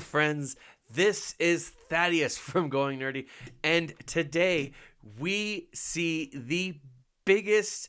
friends. This is Thaddeus from Going Nerdy, and today we see the biggest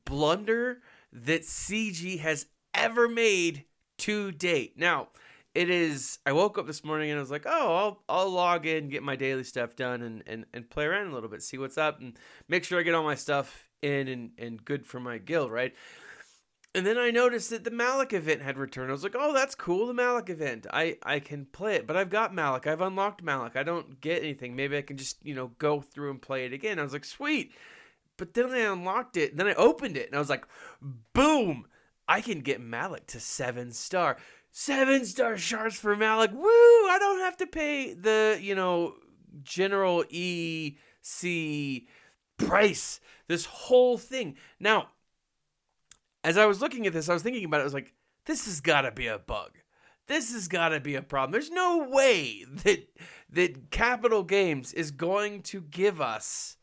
blunder that CG has ever made to date. Now, I woke up this morning and I was like, oh, I'll log in, get my daily stuff done, and play around a little bit, see what's up, and make sure I get all my stuff in and good for my guild, right? And then I noticed that the Malak event had returned. I was like, oh, that's cool, the Malak event. I can play it, but I've got Malak. I've unlocked Malak. I don't get anything. Maybe I can just, go through and play it again. I was like, sweet. But then I unlocked it, and then I opened it, and I was like, boom! I can get Malak to 7-star. 7-star shards for Malak. Woo! I don't have to pay the, general EC price. This whole thing. Now, as I was looking at this, I was thinking about it. I was like, this has got to be a bug. This has got to be a problem. There's no way that Capital Games is going to give us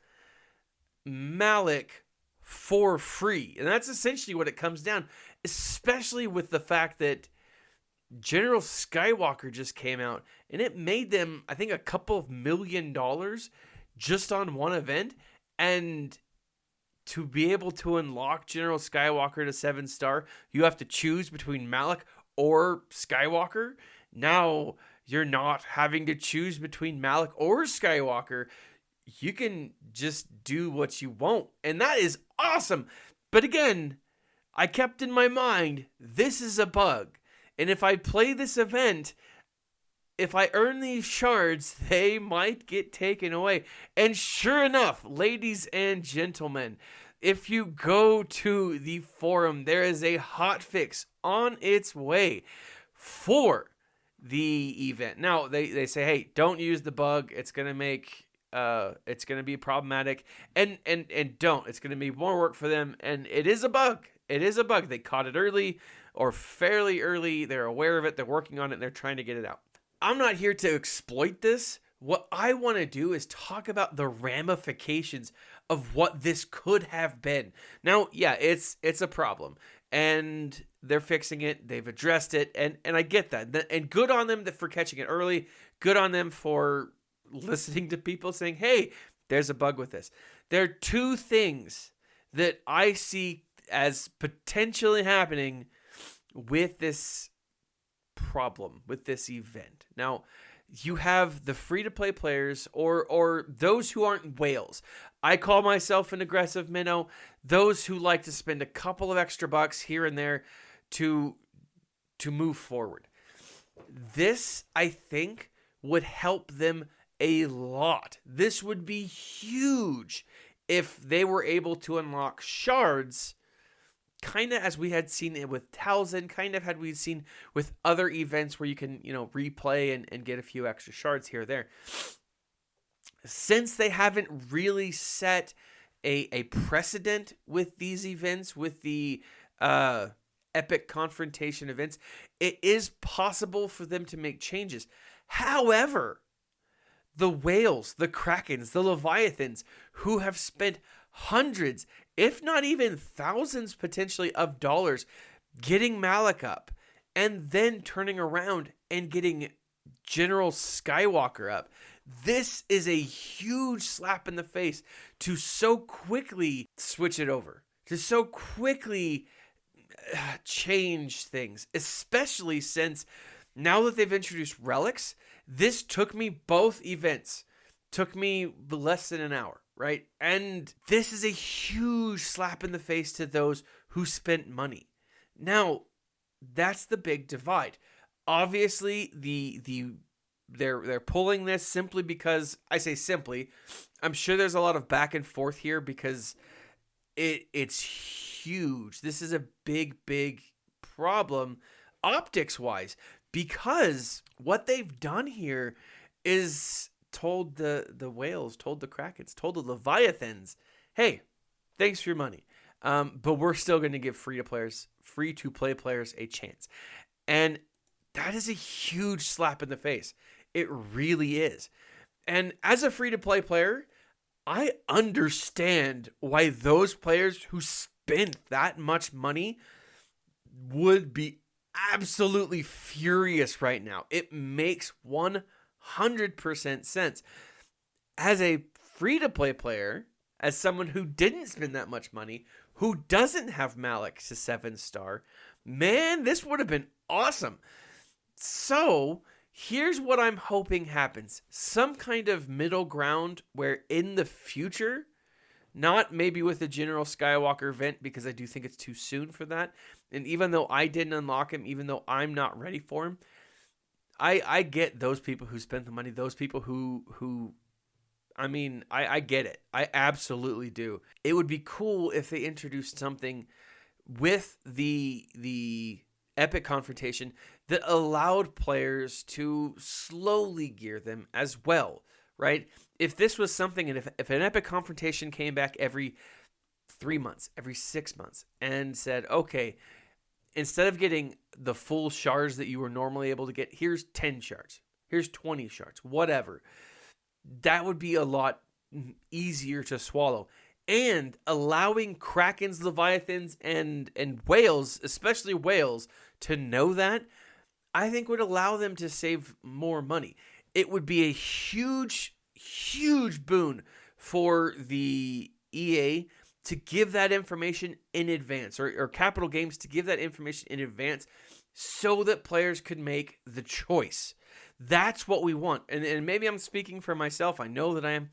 Malak for free. And that's essentially what it comes down, especially with the fact that General Skywalker just came out and it made them, I think, a couple of $1 million just on one event. And to be able to unlock General Skywalker to 7-star, you have to choose between Malak or Skywalker. Now you're not having to choose between Malak or Skywalker. You can just do what you want. And that is awesome. But again, I kept in my mind, this is a bug. And if I play this event, if I earn these shards, they might get taken away. And sure enough, ladies and gentlemen, if you go to the forum, there is a hot fix on its way for the event. Now, they say, hey, don't use the bug. It's going to make... it's going to be problematic, and don't. It's going to be more work for them, and it is a bug. It is a bug. They caught it early or fairly early. They're aware of it. They're working on it, and they're trying to get it out. I'm not here to exploit this. What I want to do is talk about the ramifications of what this could have been. Now, yeah, it's a problem, and they're fixing it. They've addressed it, and I get that. And good on them for catching it early. Good on them for listening to people saying, hey, there's a bug with this. There are two things that I see as potentially happening with this problem, with this event. Now, you have the free-to-play players or those who aren't whales. I call myself an aggressive minnow. Those who like to spend a couple of extra bucks here and there to move forward. This, I think, would help them a lot. This would be huge if they were able to unlock shards, kind of as we had seen it with Talzin, kind of had we seen with other events where you can, replay and get a few extra shards here or there. Since they haven't really set a precedent with these events, with the epic confrontation events, it is possible for them to make changes. However, the whales, the krakens, the leviathans, who have spent hundreds, if not even thousands potentially of dollars getting Malak up and then turning around and getting General Skywalker up. This is a huge slap in the face to so quickly switch it over, to so quickly change things, especially since now that they've introduced relics. This took me both events. Took me less than an hour, right? And this is a huge slap in the face to those who spent money. Now, that's the big divide. Obviously, they're pulling this simply because, I say simply, I'm sure there's a lot of back and forth here because it's huge. This is a big problem optics-wise. Because what they've done here is told the whales, told the krakens, told the leviathans, hey, thanks for your money. But we're still going to give free-to-play players a chance. And that is a huge slap in the face. It really is. And as a free-to-play player, I understand why those players who spent that much money would be absolutely furious right now. It makes 100% sense. As a free-to-play player, as someone who didn't spend that much money, who doesn't have Malak to 7-star, man, this would have been awesome. So, here's what I'm hoping happens. Some kind of middle ground where in the future, not maybe with the General Skywalker event, because I do think it's too soon for that. And even though I didn't unlock him, even though I'm not ready for him, I get those people who spent the money, those people who I mean, I get it. I absolutely do. It would be cool if they introduced something with the Epic Confrontation that allowed players to slowly gear them as well, right? If this was something, and if an Epic Confrontation came back every 3 months, every 6 months, and said, okay, instead of getting the full shards that you were normally able to get, here's 10 shards, here's 20 shards, whatever. That would be a lot easier to swallow. And allowing Krakens, Leviathans, and whales, especially whales, to know that, I think would allow them to save more money. It would be a huge, huge boon for the EA to give that information in advance, or Capital Games to give that information in advance so that players could make the choice. That's what we want. And maybe I'm speaking for myself. I know that I am.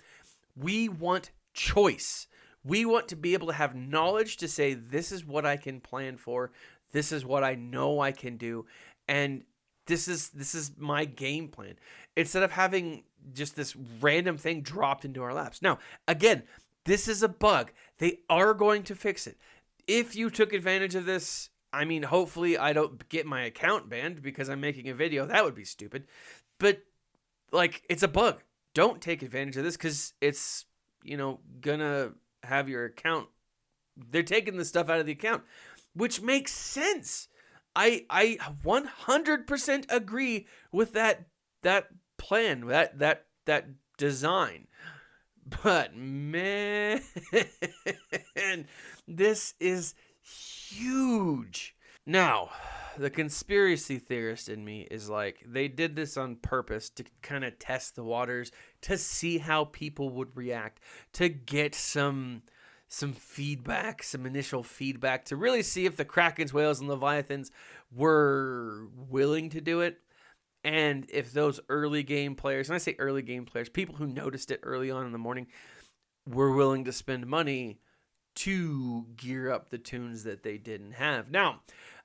We want choice. We want to be able to have knowledge to say, this is what I can plan for. This is what I know I can do. And this is my game plan. Instead of having just this random thing dropped into our laps. Now, again, this is a bug. They are going to fix it. If you took advantage of this, I mean, hopefully I don't get my account banned because I'm making a video. That would be stupid. But, like, it's a bug. Don't take advantage of this because it's, gonna have your account. They're taking the stuff out of the account, which makes sense. I 100% agree with that plan, that design. But, man, this is huge. Now, the conspiracy theorist in me is like, they did this on purpose to kind of test the waters, to see how people would react, to get some feedback, some initial feedback, to really see if the Krakens, whales, and Leviathans were willing to do it. And if those early game players, and I say early game players, people who noticed it early on in the morning, were willing to spend money to gear up the tunes that they didn't have. Now,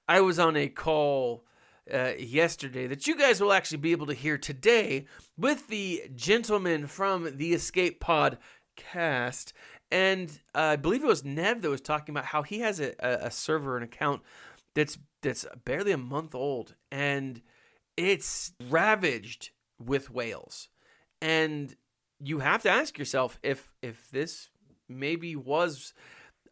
I was on a call yesterday that you guys will actually be able to hear today with the gentleman from the Escape Podcast. And I believe it was Nev that was talking about how he has a server, an account that's barely a month old. And it's ravaged with whales. And you have to ask yourself if this maybe was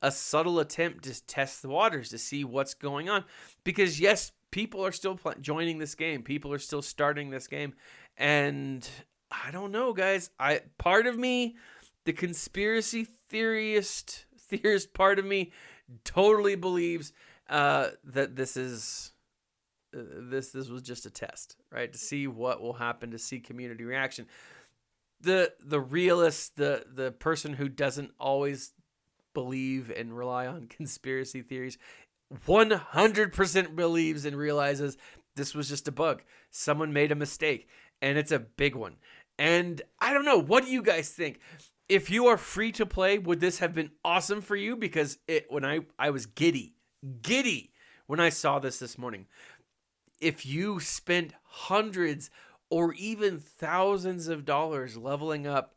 a subtle attempt to test the waters, to see what's going on. Because yes, people are still joining this game. People are still starting this game. And I don't know, guys. Part of me, the conspiracy theorist part of me, totally believes that this was just a test, right? To see what will happen, to see community reaction. The realist, the person who doesn't always believe and rely on conspiracy theories, 100% believes and realizes this was just a bug. Someone made a mistake, and it's a big one. And I don't know, what do you guys think? If you are free to play, would this have been awesome for you? Because when I was giddy when I saw this morning. If you spent hundreds or even thousands of dollars leveling up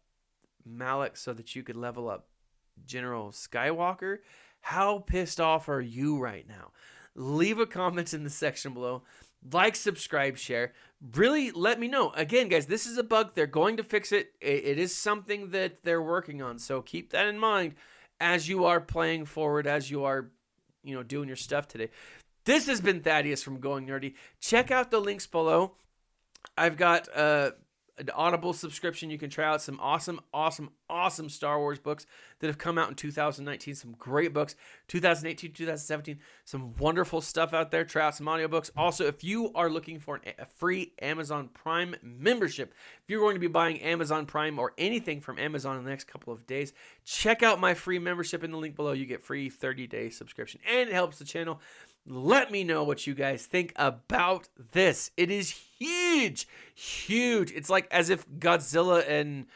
Malak so that you could level up General Skywalker, how pissed off are you right now? Leave a comment in the section below. Like, subscribe, share. Really let me know. Again, guys, this is a bug. They're going to fix it. It is something that they're working on. So keep that in mind as you are playing forward, as you are, doing your stuff today. This has been Thaddeus from Going Nerdy. Check out the links below. I've got an Audible subscription. You can try out some awesome Star Wars books that have come out in 2019. Some great books. 2018, 2017, some wonderful stuff out there. Try out some audiobooks. Also, if you are looking for a free Amazon Prime membership, if you're going to be buying Amazon Prime or anything from Amazon in the next couple of days, check out my free membership in the link below. You get free 30-day subscription, and it helps the channel. Let me know what you guys think about this. It is huge. It's like as if Godzilla and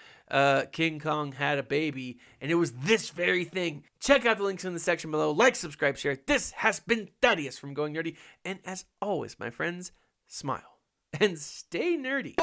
King Kong had a baby, and it was this very thing. Check out the links in the section below. Like, subscribe, share. This has been Thaddeus from Going Nerdy, and as always, my friends, smile and stay nerdy.